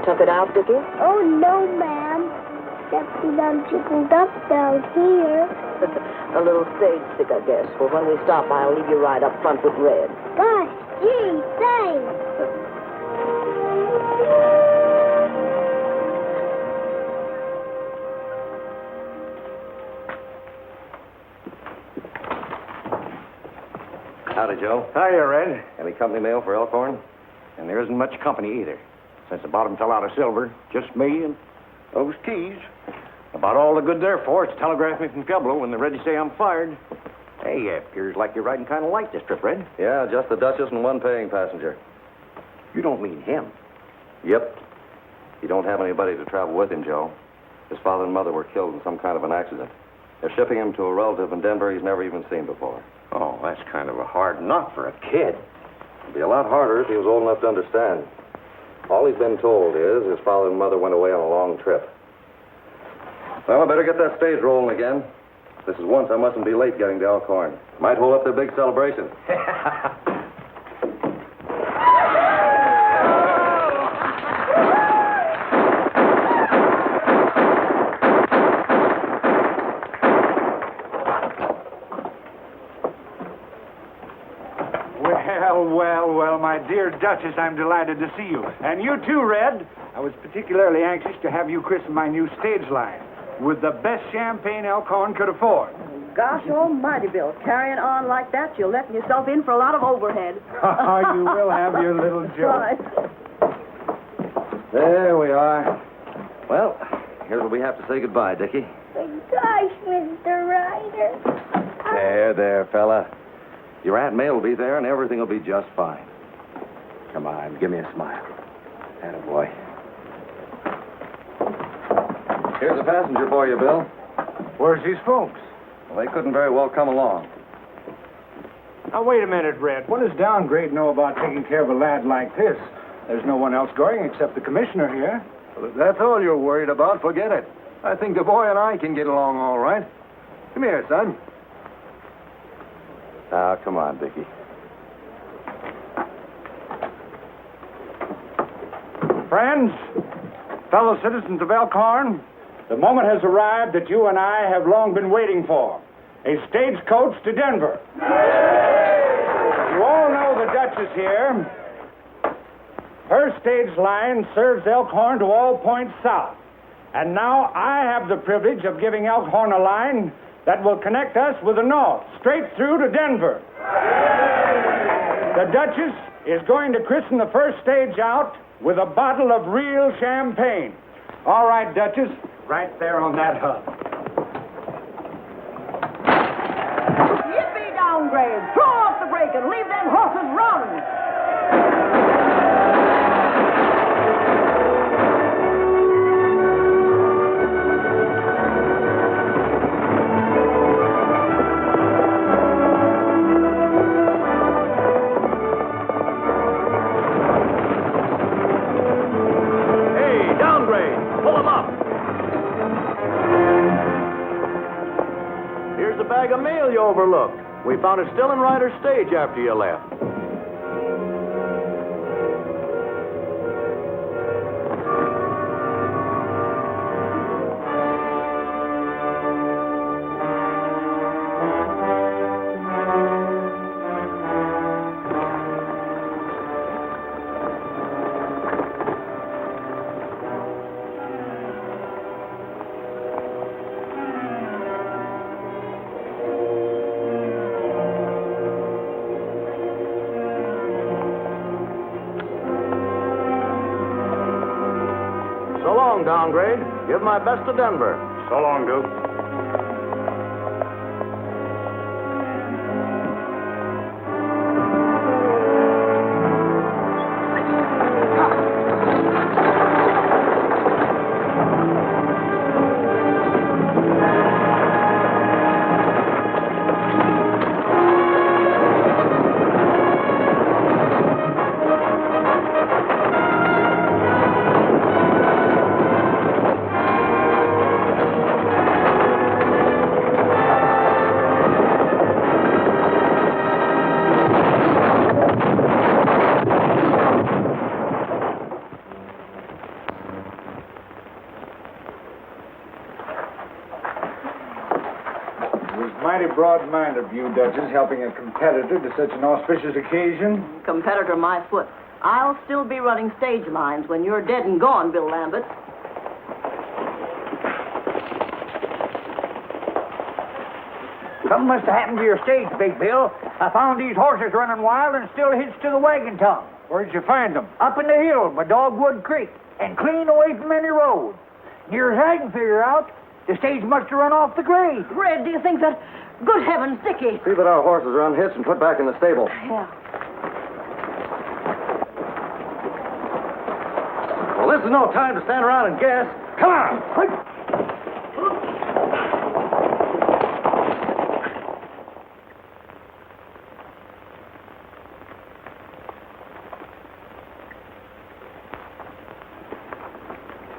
something out, Dickie? Oh, no, ma'am. Except we done chickened up down here. A little stage stick, I guess. Well, when we stop, I'll leave you right up front with Red. Gosh, gee, thanks. Howdy, Joe. Hiya, Red. Any company mail for Elkhorn? And there isn't much company either. Since the bottom fell out of silver, just me and those keys. About all the good they're for is telegraph me from Pueblo when they're ready to say I'm fired. Hey, it appears like you're riding kind of light this trip, Red. Yeah, just the Duchess and one paying passenger. You don't mean him. Yep. He don't have anybody to travel with him, Joe. His father and mother were killed in some kind of an accident. They're shipping him to a relative in Denver he's never even seen before. Oh, that's kind of a hard knock for a kid. It'd be a lot harder if he was old enough to understand. All he's been told is his father and mother went away on a long trip. Well, I better get that stage rolling again. This is once I mustn't be late getting to Elkhorn. Might hold up their big celebration. Well, my dear Duchess, I'm delighted to see you. And you too, Red. I was particularly anxious to have you christen my new stage line with the best champagne Elkhorn could afford. Gosh almighty, Bill. Carrying on like that, you're letting yourself in for a lot of overhead. You will have your little joke. Right. There we are. Well, here's where we have to say goodbye, Dickie. Gosh, Mr. Ryder. There, fella. Your Aunt May will be there, and everything will be just fine. Come on, give me a smile. Attaboy. Here's a passenger for you, Bill. Where's these folks? Well, they couldn't very well come along. Now, wait a minute, Red. What does Downgrade know about taking care of a lad like this? There's no one else going except the commissioner here. Well, if that's all you're worried about, forget it. I think the boy and I can get along all right. Come here, son. Now, come on, Dickie. Friends, fellow citizens of Elkhorn, the moment has arrived that you and I have long been waiting for. A stagecoach to Denver. You all know the Duchess here. Her stage line serves Elkhorn to all points south. And now I have the privilege of giving Elkhorn a line that will connect us with the north, straight through to Denver. The Duchess is going to christen the first stage out with a bottle of real champagne. All right, Duchess, right there on that hub. Yippee, Downgrade. Throw off the brake and leave them horses run. Bag of mail you overlooked. We found it still in Ryder's stage after you left. Downgrade. Give my best to Denver. So long, Duke. Mighty broad-minded of you, Duchess, helping a competitor to such an auspicious occasion. Competitor my foot. I'll still be running stage lines when you're dead and gone, Bill Lambert. Something must have happened to your stage, Big Bill. I found these horses running wild and still hitched to the wagon tongue. Where'd you find them? Up in the hill by Dogwood Creek and clean away from any road. Near as I can figure out, the stage must have run off the grade. Red, do you think that... Good heavens, Dickie. See that our horses are unhitched and put back in the stable. Yeah. Well, this is no time to stand around and guess. Come on!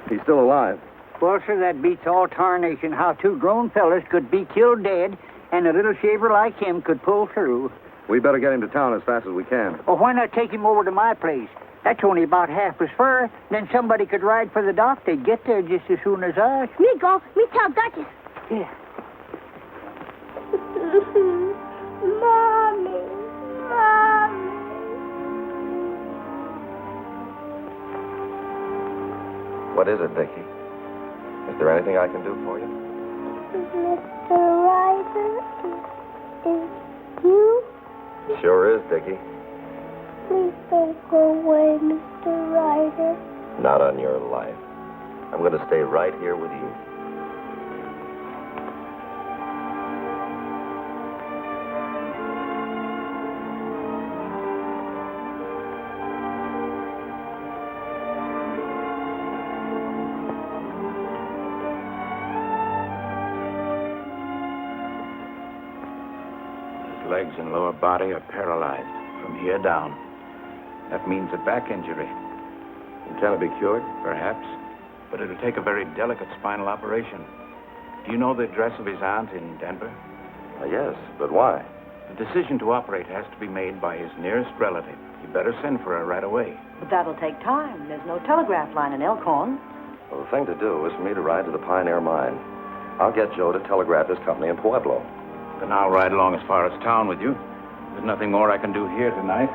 He's still alive. Well, sir, that beats all tarnation how two grown fellas could be killed dead and a little shaver like him could pull through. We better get him to town as fast as we can. Well, why not take him over to my place? That's only about half as far. Then somebody could ride for the dock. They'd get there just as soon as us. Me go. Me tell Duchess. Yeah. Mommy. Mommy. What is it, Dickie? Is there anything I can do for you? Mr. Ryder, is you? Sure is, Dickie. Please don't go away, Mr. Ryder. Not on your life. I'm going to stay right here with you. His legs and lower body are paralyzed from here down. That means a back injury. Can it be cured? Perhaps. But it'll take a very delicate spinal operation. Do you know the address of his aunt in Denver? Yes, but why? The decision to operate has to be made by his nearest relative. You better send for her right away. But that'll take time. There's no telegraph line in Elkhorn. Well, the thing to do is for me to ride to the Pioneer Mine. I'll get Joe to telegraph his company in Pueblo. Then I'll ride along as far as town with you. There's nothing more I can do here tonight.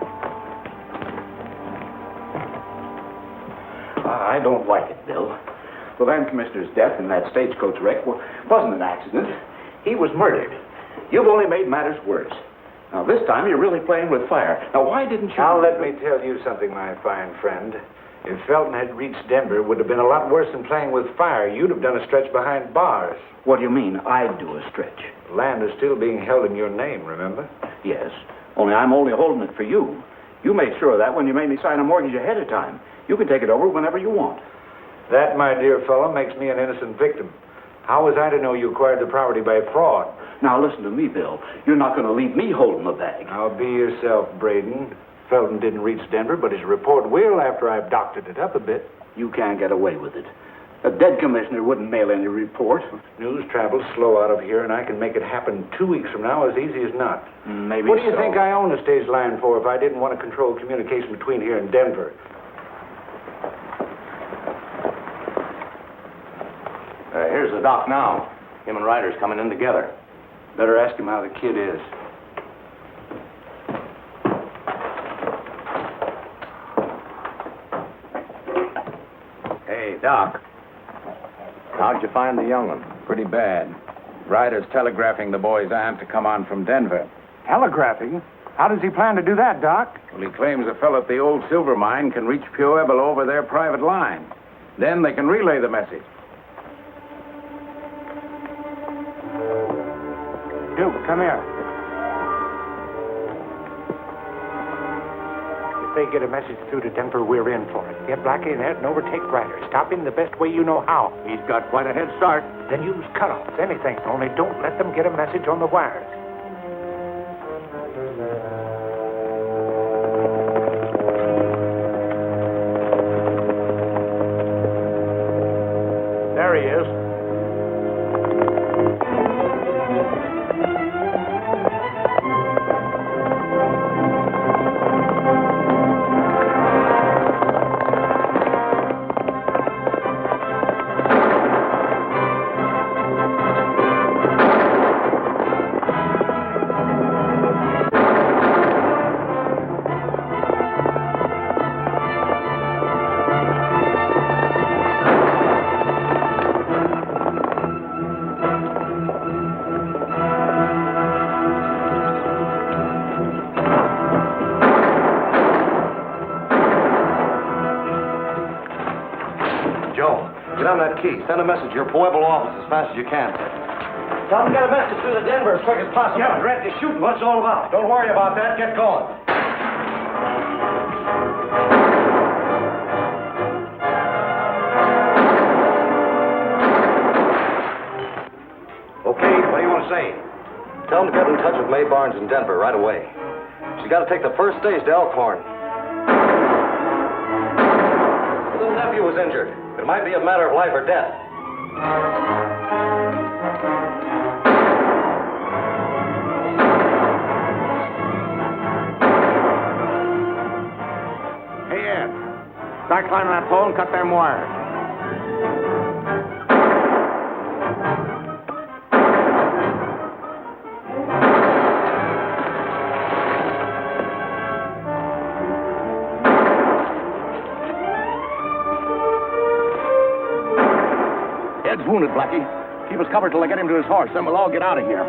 I don't like it, Bill. The land commissioner's death in that stagecoach wreck wasn't an accident. He was murdered. You've only made matters worse. Now, this time you're really playing with fire. Now, why didn't you... Now, let me tell you something, my fine friend. If Felton had reached Denver, it would have been a lot worse than playing with fire. You'd have done a stretch behind bars. What do you mean, I'd do a stretch? Land is still being held in your name, remember? Yes, only I'm only holding it for you. You made sure of that when you made me sign a mortgage ahead of time. You can take it over whenever you want. That, my dear fellow, makes me an innocent victim. How was I to know you acquired the property by fraud? Now, listen to me, Bill. You're not going to leave me holding the bag. Now, be yourself, Braden. Felton didn't reach Denver, but his report will after I've doctored it up a bit. You can't get away with it. A dead commissioner wouldn't mail any report. News travels slow out of here, and I can make it happen 2 weeks from now as easy as not. Maybe What do you so. think I own a stage line for if I didn't want to control communication between here and Denver? Here's the doc now. Him and Ryder's coming in together. Better ask him how the kid is. Hey, Doc. How'd you find the young one? Pretty bad. Ryder's telegraphing the boy's aunt to come on from Denver. Telegraphing? How does he plan to do that, Doc? Well, he claims a fellow at the old silver mine can reach Pueblo over their private line. Then they can relay the message. Duke, come here. If they get a message through to Denver, we're in for it. Get Blackie in there and overtake Ryder. Stop him the best way you know how. He's got quite a head start. Then use cutoffs, anything. Only don't let them get a message on the wires. There he is. find that key. Send a message to your Pueblo office as fast as you can. Tell them to get a message through to Denver as quick as possible. Yeah, Red, you're shooting. What's it all about? Don't worry about that. Get going. Okay, what do you want to say? Tell them to get in touch with May Barnes in Denver right away. She's got to take the first stage to Elkhorn. Her little nephew was injured. It might be a matter of life or death. Hey, Ed. Start climbing that pole and cut them wires. Ed's wounded, Blackie. Keep us covered till I get him to his horse, then we'll all get out of here.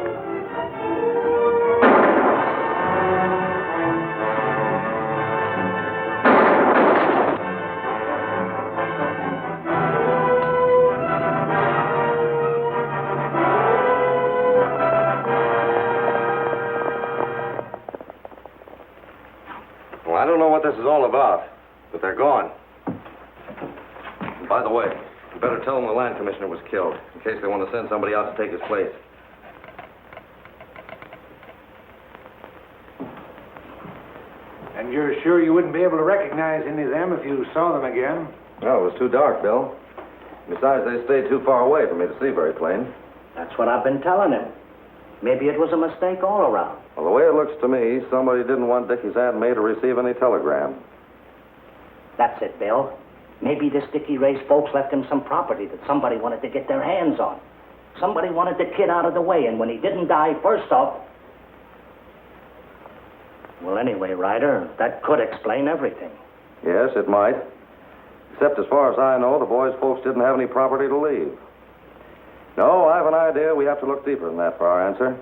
Well, I don't know what this is all about, but they're gone. And by the way, you better tell them the land commissioner was killed, in case they want to send somebody else to take his place. And you're sure you wouldn't be able to recognize any of them if you saw them again? No, it was too dark, Bill. Besides, they stayed too far away for me to see very plain. That's what I've been telling him. Maybe it was a mistake all around. Well, the way it looks to me, somebody didn't want Dickie's Aunt May to receive any telegram. That's it, Bill. Maybe this Dickie Ray's folks left him some property that somebody wanted to get their hands on. Somebody wanted the kid out of the way, and when he didn't die first off... Well, anyway, Ryder, that could explain everything. Yes, it might. Except as far as I know, the boy's folks didn't have any property to leave. No, I have an idea we have to look deeper than that for our answer.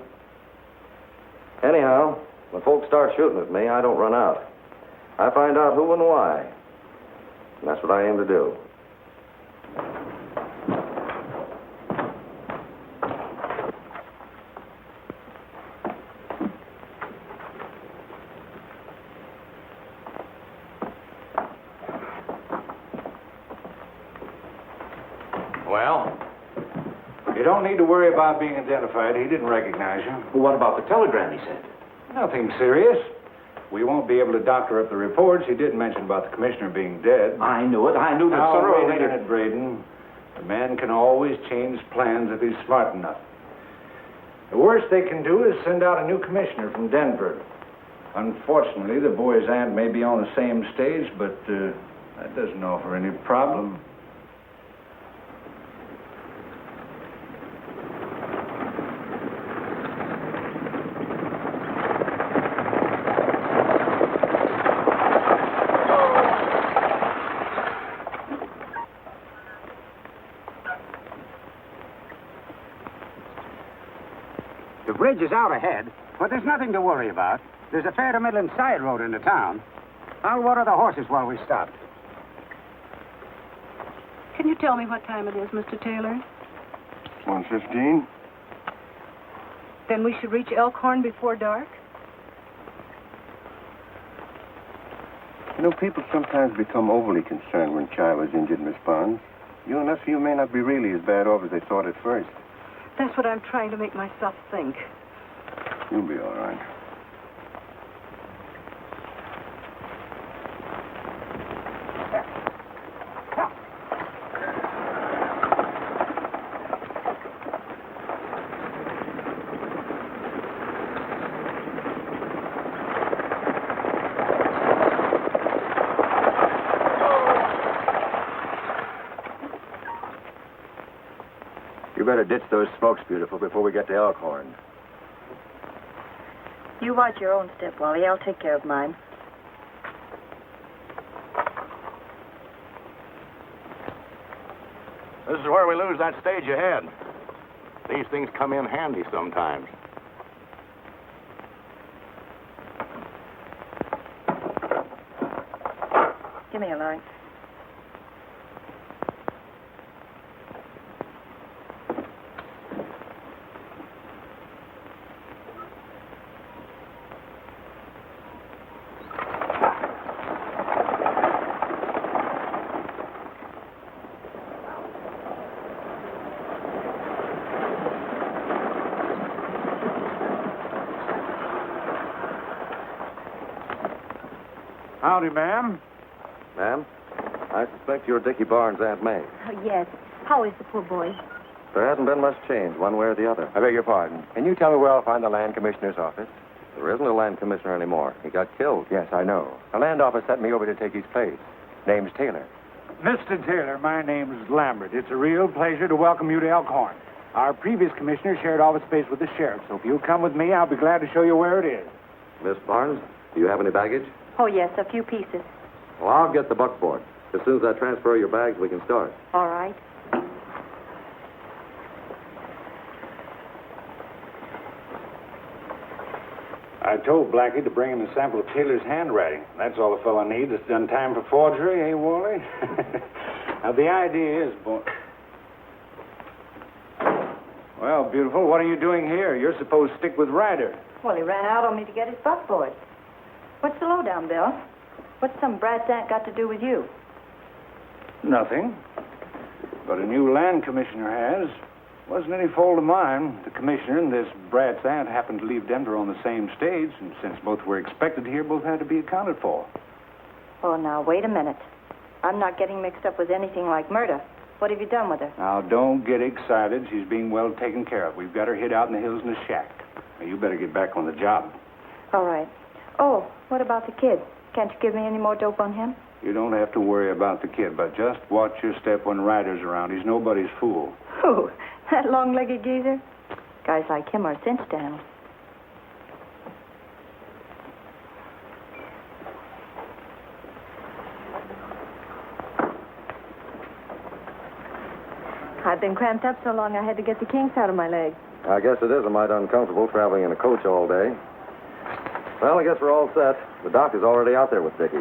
Anyhow, when folks start shooting at me, I don't run out. I find out who and why. And that's what I aim to do. Well? You don't need to worry about being identified. He didn't recognize you. Well, what about the telegram he sent? Nothing serious. We won't be able to doctor up the reports. He did mention about the commissioner being dead. I knew it. I knew that Now, sooner or wait a later... minute, Braden. A man can always change plans if he's smart enough. The worst they can do is send out a new commissioner from Denver. Unfortunately, the boy's aunt may be on the same stage, but that doesn't offer any problem. The bridge is out ahead, but there's nothing to worry about. There's a fair to Midland side road into town. I'll water the horses while we stop. Can you tell me what time it is, Mr. Taylor? 1:15. Then we should reach Elkhorn before dark? You know, people sometimes become overly concerned when child is injured, Miss Barnes. You and you may not be really as bad off as they thought at first. That's what I'm trying to make myself think. You'll be all right. You better ditch those smokes, beautiful, before we get to Elkhorn. You watch your own step, Wally. I'll take care of mine. This is where we lose that stage ahead. These things come in handy sometimes. Give me a light. Howdy, ma'am. Ma'am, I suspect you're Dickie Barnes' Aunt May. Oh, yes. How is the poor boy? There hasn't been much change, one way or the other. I beg your pardon. Can you tell me where I'll find the land commissioner's office? There isn't a land commissioner anymore. He got killed. Yes, I know. The land office sent me over to take his place. Name's Taylor. Mr. Taylor, my name's Lambert. It's a real pleasure to welcome you to Elkhorn. Our previous commissioner shared office space with the sheriff, so if you'll come with me, I'll be glad to show you where it is. Miss Barnes, do you have any baggage? Oh, yes, a few pieces. Well, I'll get the buckboard. As soon as I transfer your bags, we can start. All right. I told Blackie to bring him a sample of Taylor's handwriting. That's all the fellow needs. It's done time for forgery, eh, Wally? Now, the idea is, boy... Well, beautiful, what are you doing here? You're supposed to stick with Ryder. Well, he ran out on me to get his buckboard. What's the lowdown, Bill? What's some brat's aunt got to do with you? Nothing. But a new land commissioner has. Wasn't any fault of mine. The commissioner and this brat's aunt happened to leave Denver on the same stage, and since both were expected here, both had to be accounted for. Oh, now, wait a minute. I'm not getting mixed up with anything like murder. What have you done with her? Now, don't get excited. She's being well taken care of. We've got her hid out in the hills in a shack. Now, you better get back on the job. All right. Oh, what about the kid? Can't you give me any more dope on him? You don't have to worry about the kid, but just watch your step when Ryder's around. He's nobody's fool. Who? That long-legged geezer? Guys like him are a cinch to handle. I've been cramped up so long I had to get the kinks out of my legs. I guess it is a mite uncomfortable traveling in a coach all day. Well, I guess we're all set. The doc is already out there with Dickie.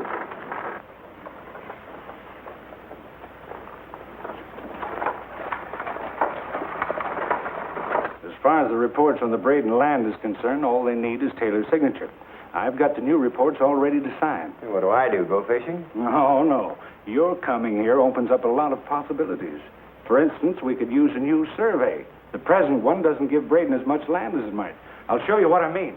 As far as the reports on the Braden land is concerned, all they need is Taylor's signature. I've got the new reports all ready to sign. What do I do, go fishing? No. Your coming here opens up a lot of possibilities. For instance, we could use a new survey. The present one doesn't give Braden as much land as it might. I'll show you what I mean.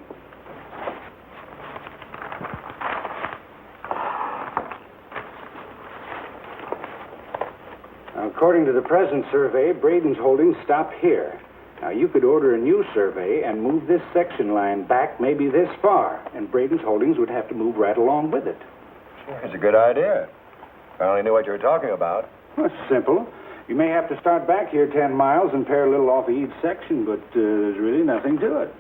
Now, according to the present survey, Braden's holdings stop here. Now, you could order a new survey and move this section line back maybe this far, and Braden's holdings would have to move right along with it. It's a good idea. If I only knew what you were talking about. Well, it's simple. You may have to start back here 10 miles and pare a little off of each section, but there's really nothing to it.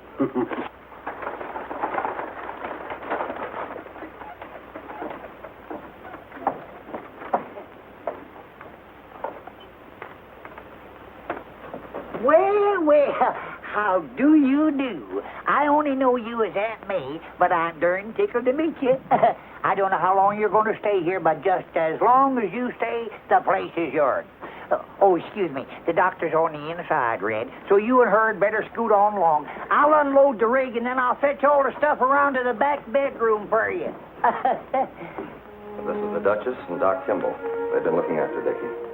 Well, how do you do? I only know you as Aunt May, but I'm darn tickled to meet you. I don't know how long you're going to stay here, but just as long as you stay, the place is yours. Oh, excuse me. The doctor's on the inside, Red, so you and her had better scoot on along. I'll unload the rig, and then I'll fetch all the stuff around to the back bedroom for you. This is the Duchess and Doc Kimball. They've been looking after Dickie.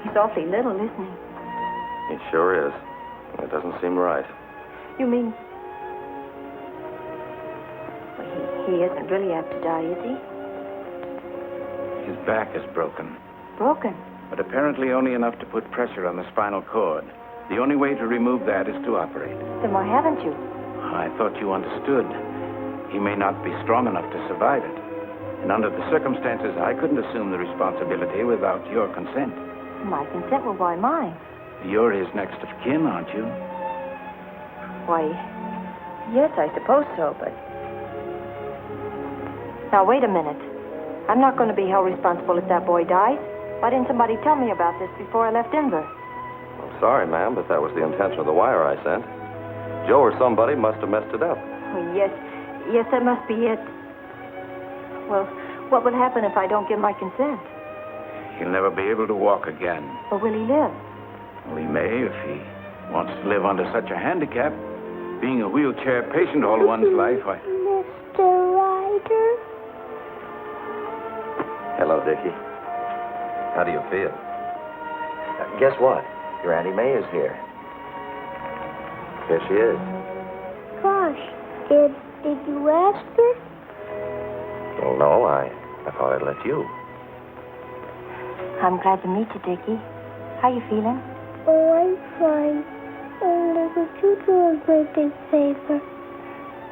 He's awfully little, isn't he? It sure is. It doesn't seem right. You mean... Well, he isn't really apt to die, is he? His back is broken. Broken? But apparently only enough to put pressure on the spinal cord. The only way to remove that is to operate. Then why haven't you? I thought you understood. He may not be strong enough to survive it. And under the circumstances, I couldn't assume the responsibility without your consent. My consent? Well, why mine? You're his next of kin, aren't you? Why, yes, I suppose so, but... Now, wait a minute. I'm not going to be held responsible if that boy dies. Why didn't somebody tell me about this before I left Denver? I'm sorry, ma'am, but that was the intention of the wire I sent. Joe or somebody must have messed it up. Oh, yes, that must be it. Well, what will happen if I don't give my consent? He'll never be able to walk again. Or will he live? Well, he may if he wants to live under such a handicap. Being a wheelchair patient all one's life, Mr. Ryder? Hello, Dickie. How do you feel? Guess what? Your Auntie May is here. Here she is. Gosh, did you ask her? Well, no, I thought I'd let you. I'm glad to meet you, Dickie. How you feeling? Oh, I'm fine. Only could you do a great big favor?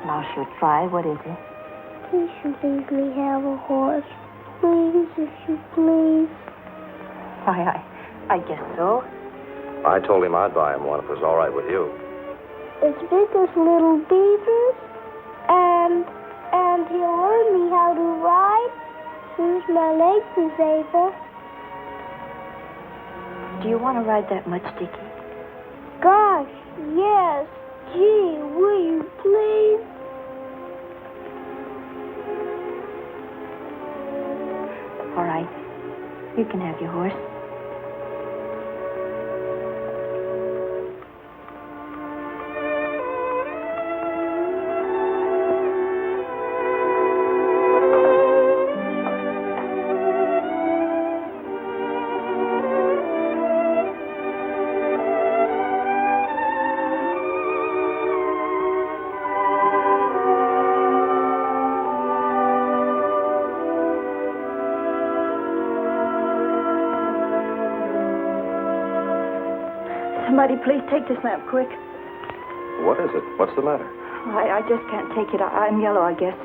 I'll sure try. What is it? Please you leave me have a horse. Please, if you please. Why, I guess so. I told him I'd buy him one if it was all right with you. As big as Little Beaver's, and he'll learn me how to ride as soon as my legs is able. Do you want to ride that much, Dickie? Gosh, yes. Gee, will you please? All right. You can have your horse. Somebody please take this lamp quick. What is it? What's the matter? I just can't take it. I'm yellow, I guess.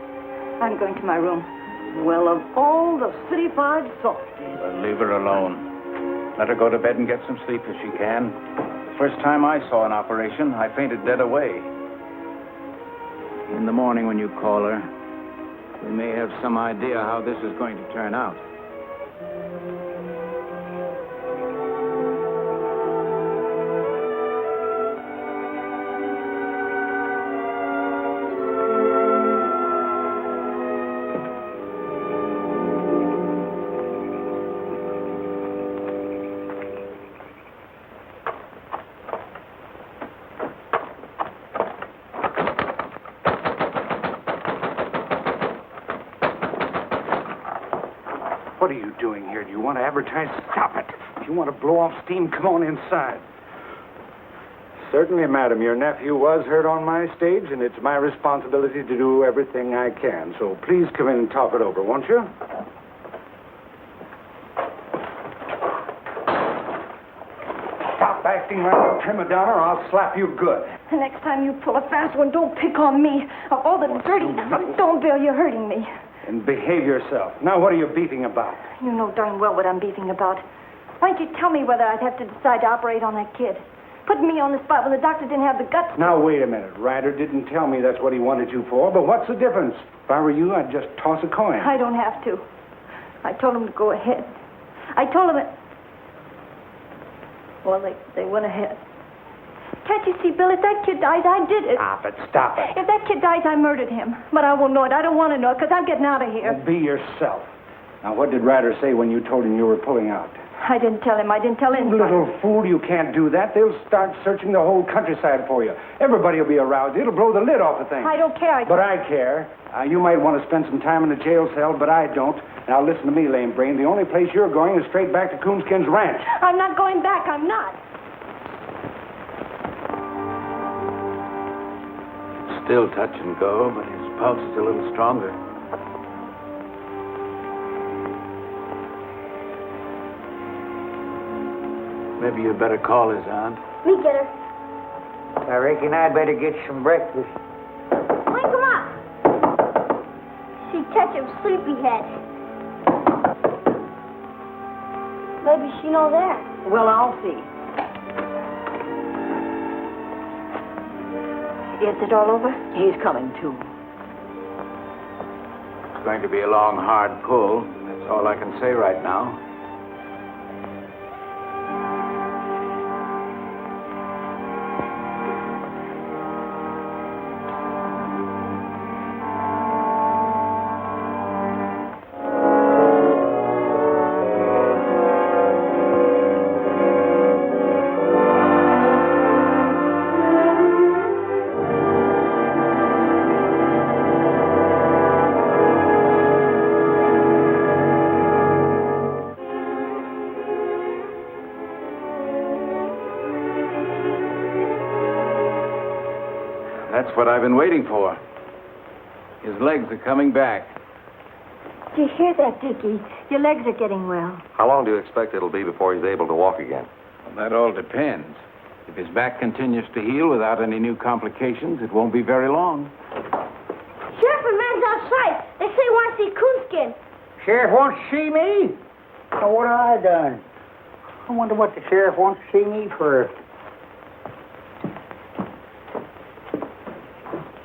I'm going to my room. Well, of all the city-fied softies. Leave her alone. Let her go to bed and get some sleep if she can. The first time I saw an operation, I fainted dead away. In the morning when you call her, we may have some idea how this is going to turn out. What are you doing here? Do you want to advertise? Stop it. If you want to blow off steam, come on inside. Certainly, madam. Your nephew was hurt on my stage, and it's my responsibility to do everything I can. So please come in and talk it over, won't you? Stop acting like a prima donna, or I'll slap you good. The next time you pull a fast one, don't pick on me. Of all the dirty... Don't, Bill, you're hurting me. And behave yourself. Now, what are you beefing about? You know darn well what I'm beefing about. Why don't you tell me whether I'd have to decide to operate on that kid? Put me on the spot when the doctor didn't have the guts. Now, wait a minute. Ryder didn't tell me that's what he wanted you for, but what's the difference? If I were you, I'd just toss a coin. I don't have to. I told him to go ahead. I told him that... Well, they went ahead. Can't you see, Bill, if that kid dies, I did it. Stop it. If that kid dies, I murdered him. But I won't know it. I don't want to know it, because I'm getting out of here. Well, be yourself. Now, what did Ryder say when you told him you were pulling out? I didn't tell him. I didn't tell anybody. Little fool, you can't do that. They'll start searching the whole countryside for you. Everybody will be aroused. It'll blow the lid off the thing. I don't care. But I care. You might want to spend some time in the jail cell, but I don't. Now, listen to me, lame brain. The only place you're going is straight back to Coonskin's ranch. I'm not going back. I'm not. Still touch and go, but his pulse is a little stronger. Maybe you better call his aunt. Me get her. I reckon I'd better get some breakfast. Wake him up. She catch him sleepyhead. Maybe she know that. Well, I'll see. Is it all over? He's coming, too. It's going to be a long, hard pull. That's all I can say right now. That's what I've been waiting for. His legs are coming back. Do you hear that, Dickie? Your legs are getting well. How long do you expect it'll be before he's able to walk again? Well, that all depends. If his back continues to heal without any new complications, it won't be very long. Sheriff, a man's outside. They say he wants to see Coonskin. Sheriff wants to see me? Oh, what have I done? I wonder what the sheriff wants to see me for.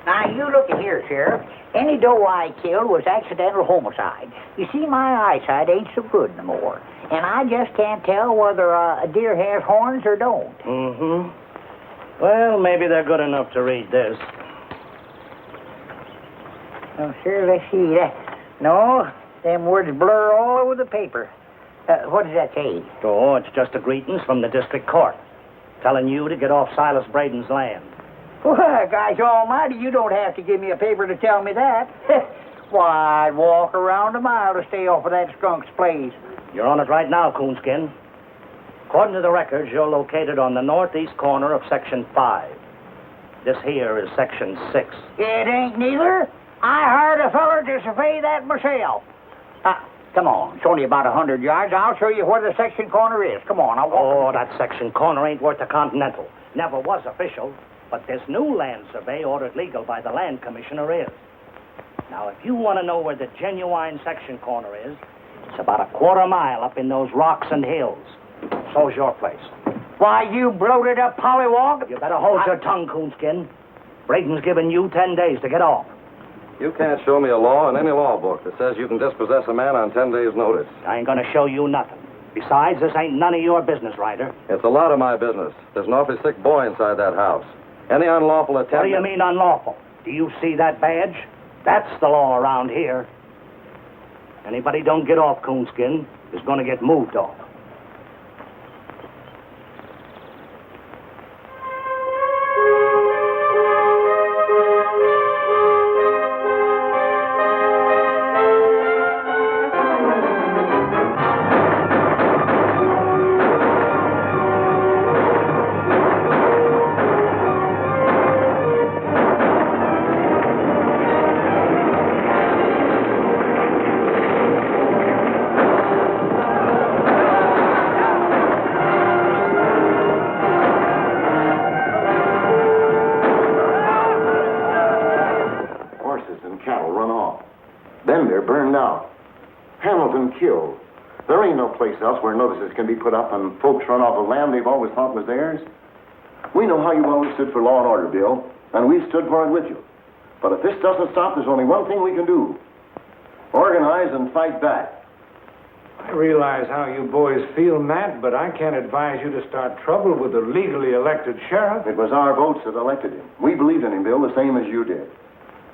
Now, you look at here, Sheriff. Any doe I killed was accidental homicide. You see, my eyesight ain't so good no more. And I just can't tell whether a deer has horns or don't. Mm-hmm. Well, maybe they're good enough to read this. Oh, sure, let's see that. No, them words blur all over the paper. What does that say? Oh, it's just a greetings from the district court, telling you to get off Silas Braden's land. Well, gosh almighty, you don't have to give me a paper to tell me that. Why, I'd walk around a mile to stay off of that skunk's place. You're on it right now, Coonskin. According to the records, you're located on the northeast corner of Section 5. This here is Section 6. It ain't neither. I hired a feller to survey that myself. Come on. It's only about 100 yards. I'll show you where the section corner is. Come on, I'll walk. Oh, that section corner ain't worth a continental. Never was official. But this new land survey ordered legal by the land commissioner is. Now, if you want to know where the genuine section corner is, it's about a quarter mile up in those rocks and hills. So's your place. Why, you bloated up pollywog. You better hold your tongue, Coonskin. Braden's given you 10 days to get off. You can't show me a law in any law book that says you can dispossess a man on 10 days' notice. I ain't gonna show you nothing. Besides, this ain't none of your business, Ryder. It's a lot of my business. There's an awfully sick boy inside that house. Any unlawful attempt... What do you mean unlawful? Do you see that badge? That's the law around here. Anybody don't get off, Coonskin, is gonna get moved off. Killed. There ain't no place else where notices can be put up and folks run off of land they've always thought was theirs. We know how you always stood for law and order, Bill, and we've stood for it with you. But if this doesn't stop, there's only one thing we can do. Organize and fight back. I realize how you boys feel, Matt, but I can't advise you to start trouble with the legally elected sheriff. It was our votes that elected him. We believed in him, Bill, the same as you did.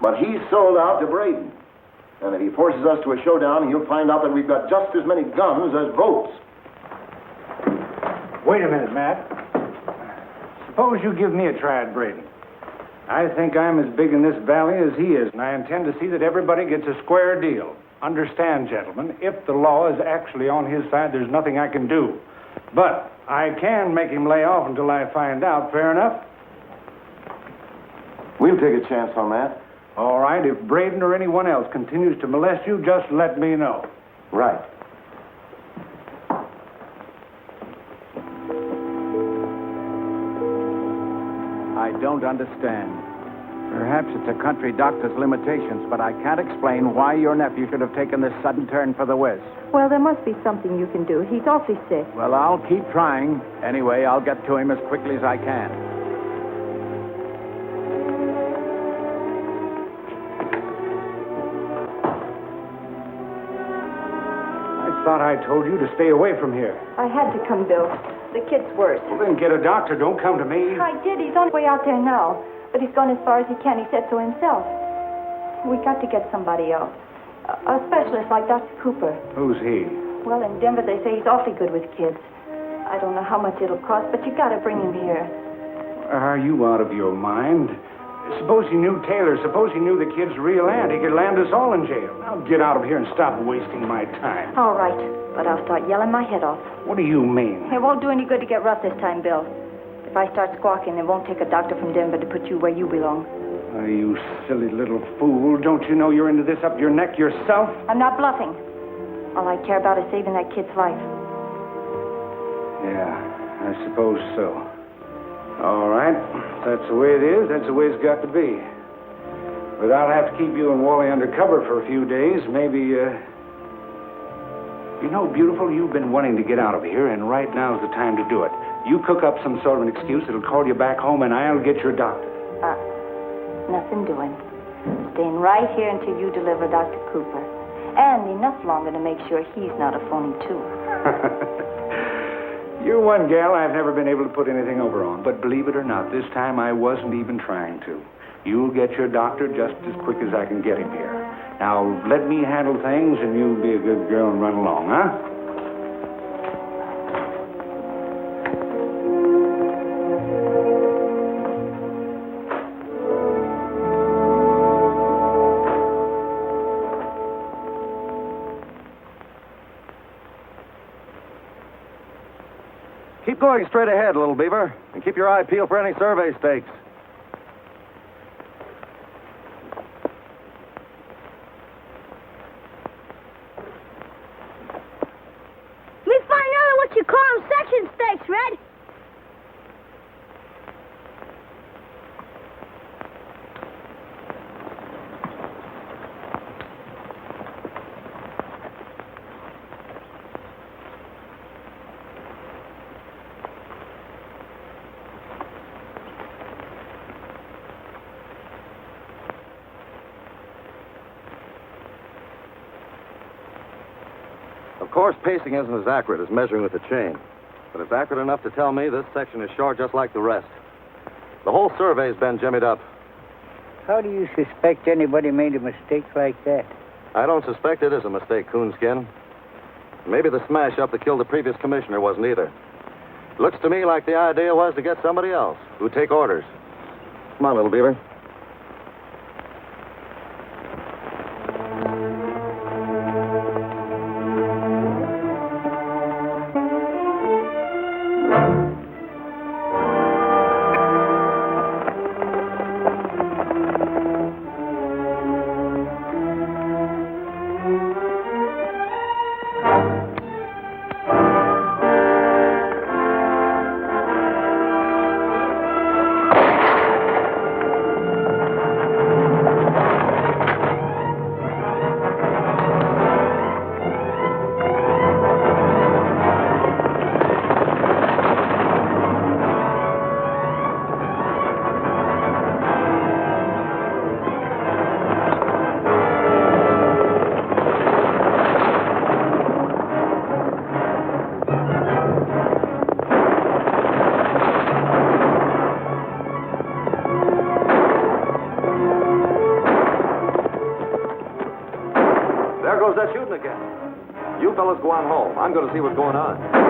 But he's sold out to Braden. And if he forces us to a showdown, you'll find out that we've got just as many guns as votes. Wait a minute, Matt. Suppose you give me a try at Braden. I think I'm as big in this valley as he is, and I intend to see that everybody gets a square deal. Understand, gentlemen, if the law is actually on his side, there's nothing I can do. But I can make him lay off until I find out. Fair enough? We'll take a chance on that. All right, if Braden or anyone else continues to molest you, just let me know. Right. I don't understand. Perhaps it's a country doctor's limitations, but I can't explain why your nephew should have taken this sudden turn for the west. Well, there must be something you can do. He's awfully sick. Well, I'll keep trying. Anyway, I'll get to him as quickly as I can. I thought I told you to stay away from here. I had to come, Bill. The kid's worse. Well, then get a doctor. Don't come to me. I did. He's on his way out there now. But he's gone as far as he can. He said so himself. We got to get somebody else. A specialist like Dr. Cooper. Who's he? Well, in Denver, they say he's awfully good with kids. I don't know how much it'll cost, but you got to bring him here. Are you out of your mind? Suppose he knew Taylor. Suppose he knew the kid's real aunt. He could land us all in jail. Now get out of here and stop wasting my time. All right, but I'll start yelling my head off. What do you mean? It won't do any good to get rough this time, Bill. If I start squawking, it won't take a doctor from Denver to put you where you belong. Oh, you silly little fool. Don't you know you're into this up your neck yourself? I'm not bluffing. All I care about is saving that kid's life. Yeah, I suppose so. All right. That's the way it is. That's the way it's got to be. But I'll have to keep you and Wally undercover for a few days. Maybe, You know, beautiful, you've been wanting to get out of here, and right now's the time to do it. You cook up some sort of an excuse that'll call you back home, and I'll get your doctor. Nothing doing. Staying right here until you deliver Dr. Cooper. And enough longer to make sure he's not a phony, too. You're one gal I've never been able to put anything over on. But believe it or not, this time I wasn't even trying to. You'll get your doctor just as quick as I can get him here. Now, let me handle things, and you'll be a good girl and run along, huh? Keep going straight ahead, Little Beaver, and keep your eye peeled for any survey stakes. We find out what you call them section stakes, Red. Of course, pacing isn't as accurate as measuring with a chain. But it's accurate enough to tell me this section is short just like the rest. The whole survey's been jimmied up. How do you suspect anybody made a mistake like that? I don't suspect it is a mistake, Coonskin. Maybe the smash-up that killed the previous commissioner wasn't either. Looks to me like the idea was to get somebody else who'd take orders. Come on, Little Beaver. There goes that shooting again. You fellas go on home. I'm going to see what's going on.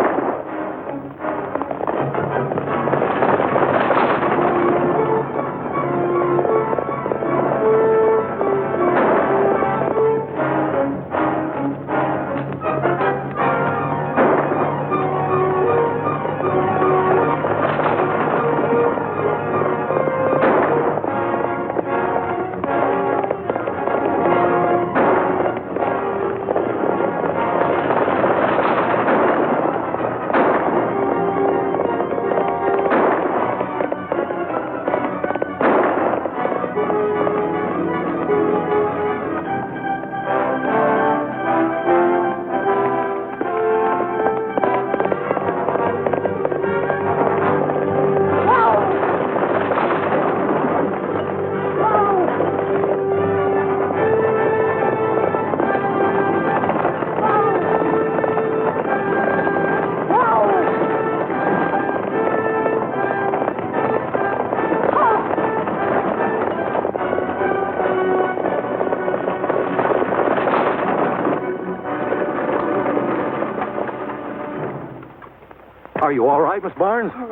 Are you all right, Miss Barnes? Well,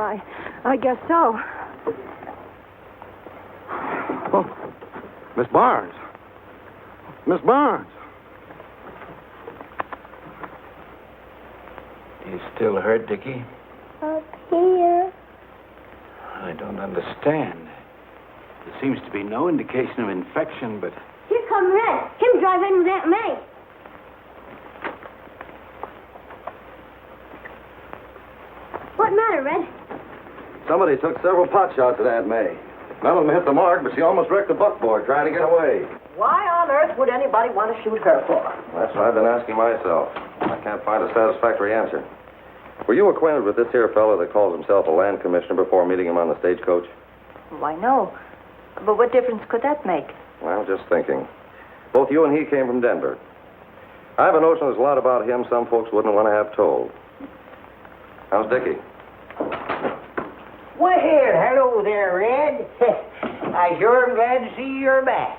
I guess so. Oh, Miss Barnes. Miss Barnes. You still hurt, Dickie? Up here. I don't understand. There seems to be no indication of infection, but... Here come Red. Him drive in with Aunt May. What matter, Red? Somebody took several pot shots at Aunt May. None of them hit the mark, but she almost wrecked the buckboard trying to get away. Why on earth would anybody want to shoot her for? That's what I've been asking myself. I can't find a satisfactory answer. Were you acquainted with this here fellow that calls himself a land commissioner before meeting him on the stagecoach? Why, no. But what difference could that make? Well, just thinking. Both you and he came from Denver. I have a notion there's a lot about him some folks wouldn't want to have told. How's Dickie? Well, hello there, Red. I sure am glad to see you're back.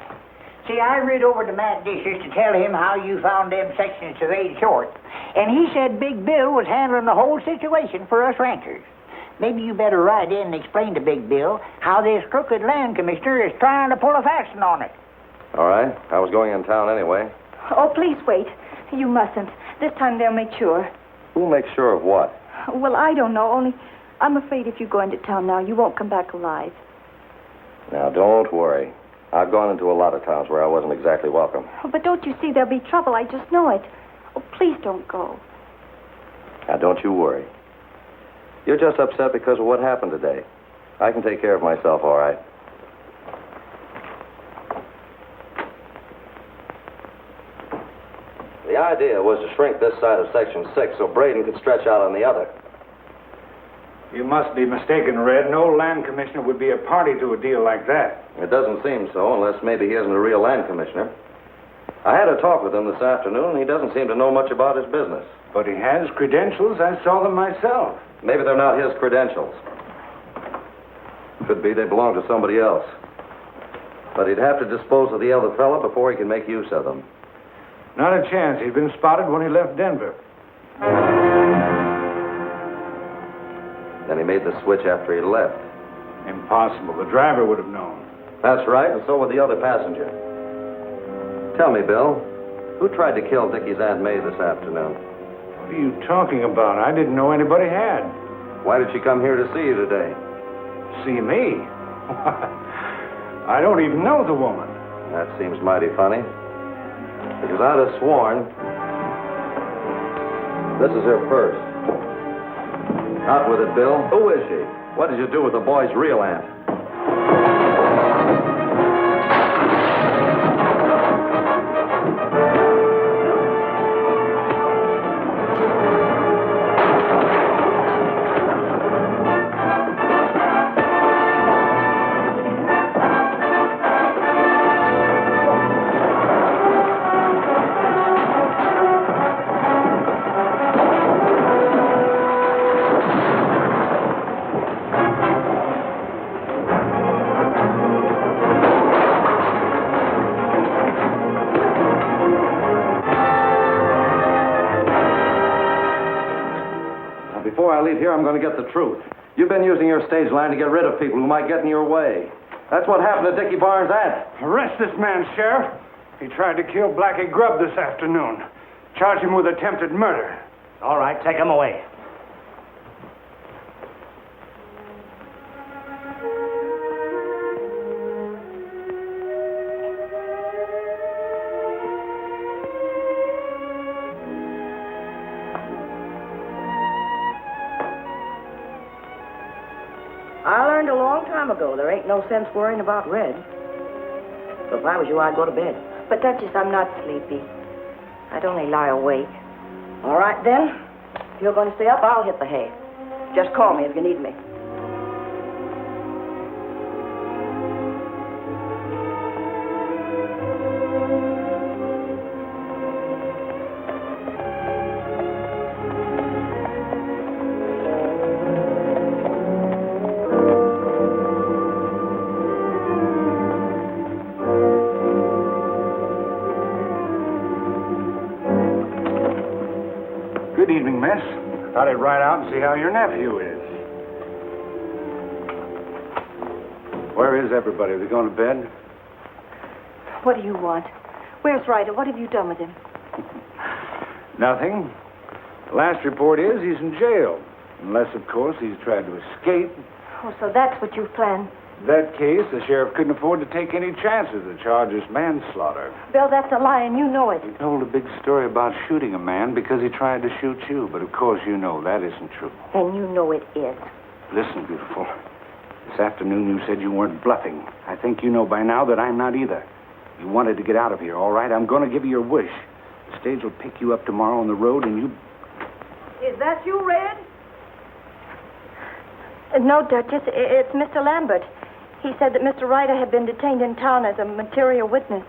See, I rid over to Matt Dishes to tell him how you found them sections of 8 short. And he said Big Bill was handling the whole situation for us ranchers. Maybe you better ride in and explain to Big Bill how this crooked land commissioner is trying to pull a fasten on it. All right. I was going in town anyway. Oh, please wait. You mustn't. This time they'll make sure. Who'll make sure of what? Well, I don't know. Only I'm afraid if you go into town now, you won't come back alive. Now, don't worry. I've gone into a lot of towns where I wasn't exactly welcome. Oh, but don't you see there'll be trouble? I just know it. Oh, please don't go. Now, don't you worry. You're just upset because of what happened today. I can take care of myself, all right. The idea was to shrink this side of Section 6 so Braden could stretch out on the other. You must be mistaken, Red. No land commissioner would be a party to a deal like that. It doesn't seem so, unless maybe he isn't a real land commissioner. I had a talk with him this afternoon, and he doesn't seem to know much about his business. But he has credentials. I saw them myself. Maybe they're not his credentials. Could be they belong to somebody else. But he'd have to dispose of the other fella before he can make use of them. Not a chance. He'd been spotted when he left Denver. Then he made the switch after he left. Impossible. The driver would have known. That's right, and so would the other passenger. Tell me, Bill, who tried to kill Dickie's Aunt May this afternoon? What are you talking about? I didn't know anybody had. Why did she come here to see you today? See me? I don't even know the woman. That seems mighty funny. Because I'd have sworn this is her purse. Out with it, Bill. Who is she? What did you do with the boy's real aunt? Before I leave here, I'm going to get the truth. You've been using your stage line to get rid of people who might get in your way. That's what happened to Dickie Barnes' aunt. Arrest this man, Sheriff. He tried to kill Blackie Grubb this afternoon. Charge him with attempted murder. All right, take him away. I learned a long time ago there ain't no sense worrying about Red. So if I was you, I'd go to bed. But, Duchess, I'm not sleepy. I'd only lie awake. All right, then. If you're going to stay up, I'll hit the hay. Just call me if you need me. Good evening, miss. Thought I'd ride out and see how your nephew is. Where is everybody? Are they going to bed? What do you want? Where's Ryder? What have you done with him? Nothing. The last report is he's in jail. Unless, of course, he's tried to escape. Oh, so that's what you've planned. In that case, the sheriff couldn't afford to take any chances. The charge is manslaughter. Bill, that's a lie, and you know it. He told a big story about shooting a man because he tried to shoot you, but of course you know that isn't true. And you know it is. Listen, beautiful. This afternoon you said you weren't bluffing. I think you know by now that I'm not either. You wanted to get out of here, all right? I'm going to give you your wish. The stage will pick you up tomorrow on the road, and you... Is that you, Red? No, Duchess, it's Mr. Lambert. He said that Mr. Ryder had been detained in town as a material witness.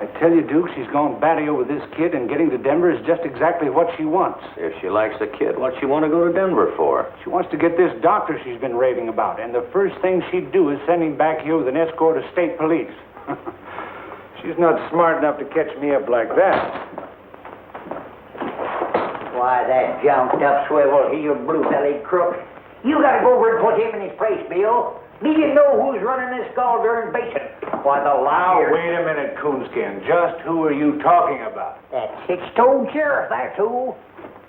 I tell you, Duke, she's gone batty over this kid, and getting to Denver is just exactly what she wants. If she likes the kid, what's she want to go to Denver for? She wants to get this doctor she's been raving about, and the first thing she'd do is send him back here with an escort of state police. She's not smart enough to catch me up like that. Why, that jumped-up, swivel-heeled, blue-bellied crook. You gotta go over and put him in his place, Bill. Me didn't know who's running this gall-darn basin. Why, the Now, liar... wait a minute, Coonskin. Just who are you talking about? That six-toed sheriff, that's who.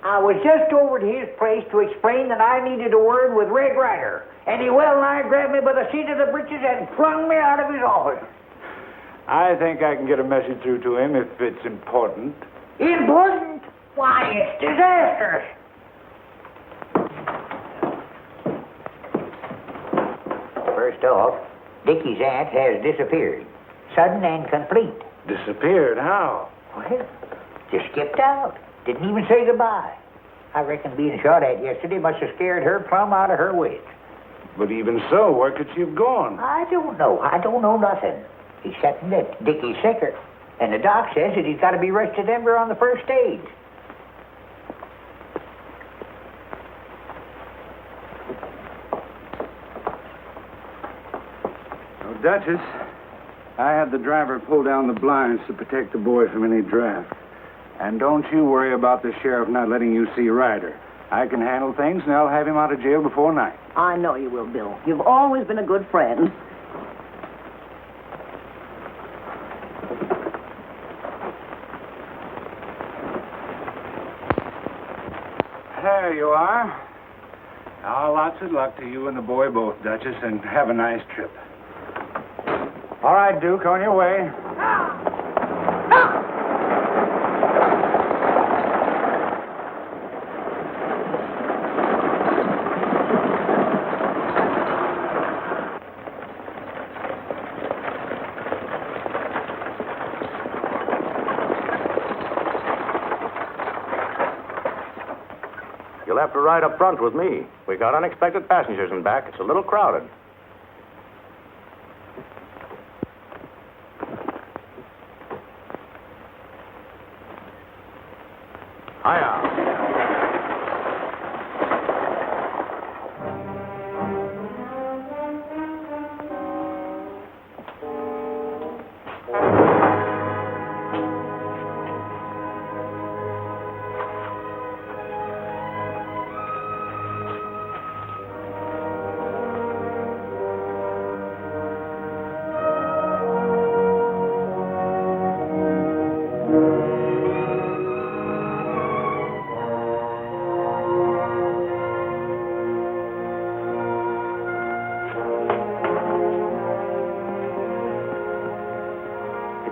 I was just over to his place to explain that I needed a word with Red Ryder, and he well-nigh grabbed me by the seat of the breeches and flung me out of his office. I think I can get a message through to him if it's important. Important? Why, it's disastrous. First off, Dickie's aunt has disappeared. Sudden and complete. Disappeared? How? Well, just skipped out. Didn't even say goodbye. I reckon being shot at yesterday must have scared her plumb out of her wits. But even so, where could she have gone? I don't know. I don't know nothing. Except that Dickie's sicker. And the doc says that he's got to be rushed to Denver on the first stage. Oh, Duchess, I had the driver pull down the blinds to protect the boy from any draft. And don't you worry about the sheriff not letting you see Ryder. I can handle things, and I'll have him out of jail before night. I know you will, Bill. You've always been a good friend. There you are. Now, lots of luck to you and the boy both, Duchess, and have a nice trip. All right, Duke, on your way. You'll have to ride up front with me. We got unexpected passengers in back. It's a little crowded. Hiya.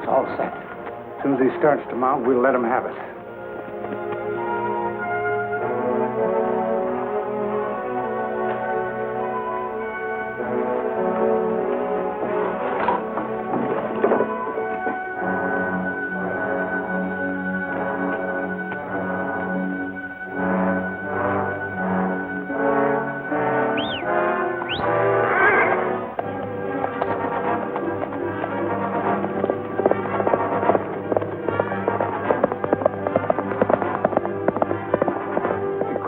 All set. As soon as he starts to mount, we'll let him have it.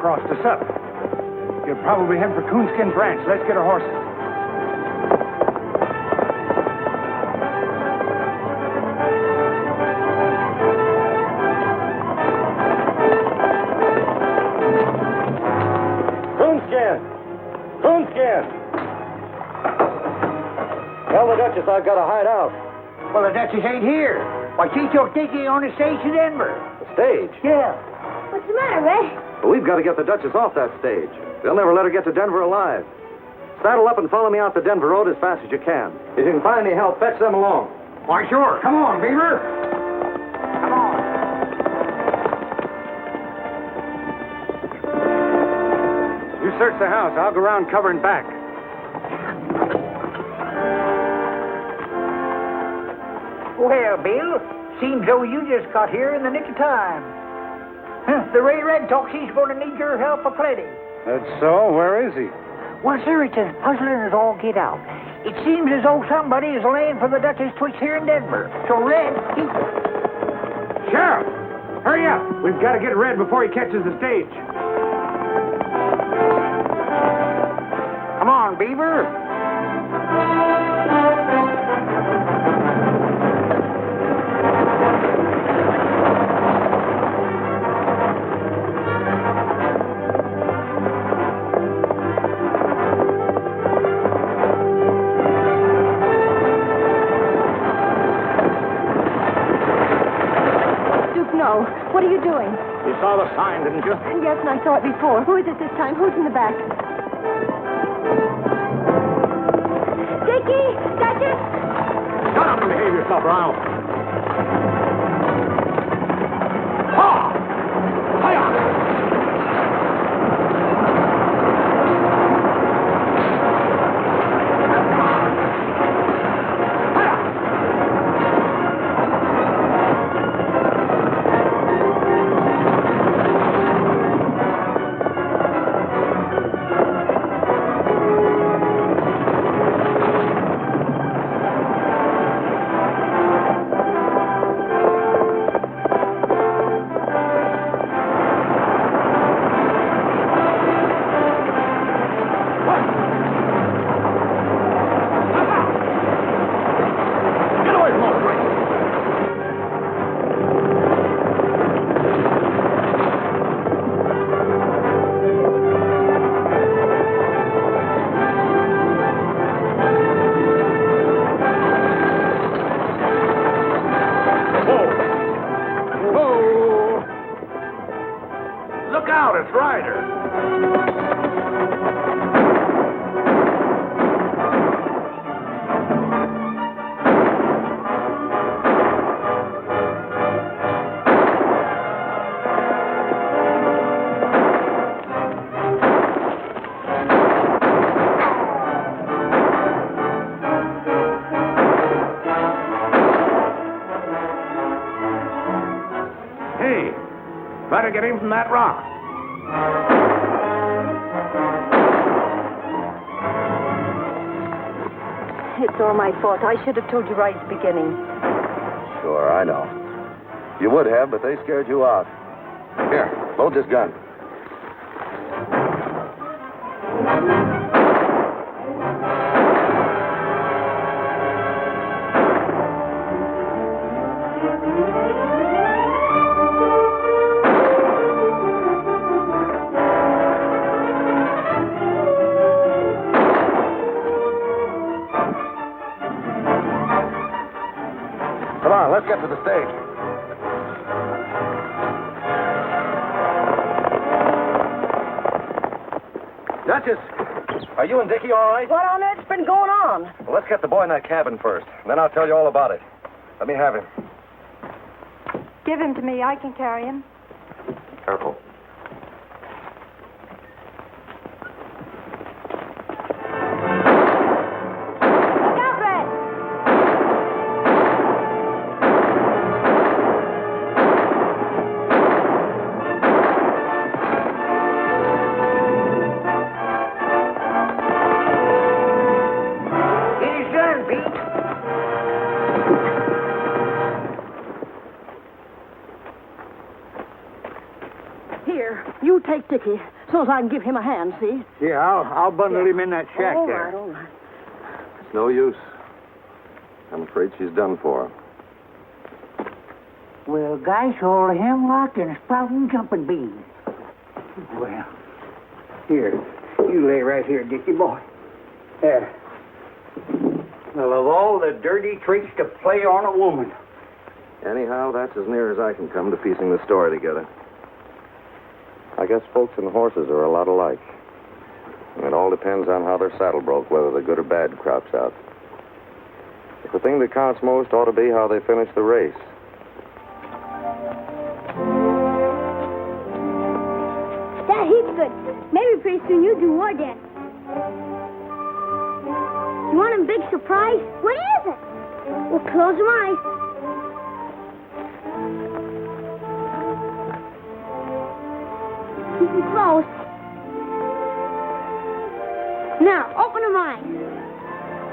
Crossed us up. You'll probably head for Coonskin Branch. Let's get our horses. Coonskin! Coonskin! Tell the Duchess I've got to hide out. Well, the Duchess ain't here. Why, she took Dickie on the stage to Denver. The stage? Yeah. What's the matter, Red? But we've got to get the Duchess off that stage. They'll never let her get to Denver alive. Saddle up and follow me out the Denver road as fast as you can. If you can find any help, fetch them along. Why, sure. Come on, Beaver. Come on. You search the house. I'll go around covering back. Well, Bill, seems though you just got here in the nick of time. The Ray Red talks he's going to need your help aplenty. That's so? Where is he? Well, sir, it's as puzzling as all get out. It seems as though somebody is laying for the Duchess Twitch here in Denver. So Red, he... Sheriff! Hurry up! We've got to get Red before he catches the stage. Come on, Beaver. What are you doing? You saw the sign, didn't you? Yes, and I saw it before. Who is it this time? Who's in the back? Dickie! Duchess! Shut up and behave yourself, Ralph. Ha! Hiya! Red Ryder. Hey, try to get him from that rock. It's all my fault. I should have told you right at the beginning. Sure, I know. You would have, but they scared you off. Here, load this gun. Come on, let's get to the stage. Duchess, are you and Dickie all right? What on earth's been going on? Well, let's get the boy in that cabin first. Then I'll tell you all about it. Let me have him. Give him to me. I can carry him. Careful. Look out, Red! It is done, Pete. Here, you take Dickie, so as I can give him a hand, see? Yeah, I'll bundle him in that shack All there. right, all right. It's no use. I'm afraid she's done for. Well, gosh, all the hemlock and sprouting jumping beans. Well, here, you lay right here, Dickie boy. There. Well, of all the dirty tricks to play on a woman. Anyhow, that's as near as I can come to piecing the story together. I guess folks and horses are a lot alike. And it all depends on how their saddle broke, whether the good or bad crops out. But the thing that counts most ought to be how they finish the race. That he's good. Maybe pretty soon you do more, Dan. You want a big surprise? What is it? Well, close your eyes. Keep them closed. Now, open them eyes.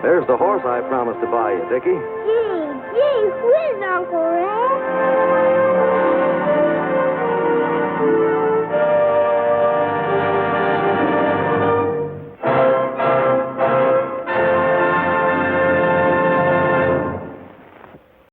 There's the horse I promised to buy you, Dickie. Gee whiz, Unc.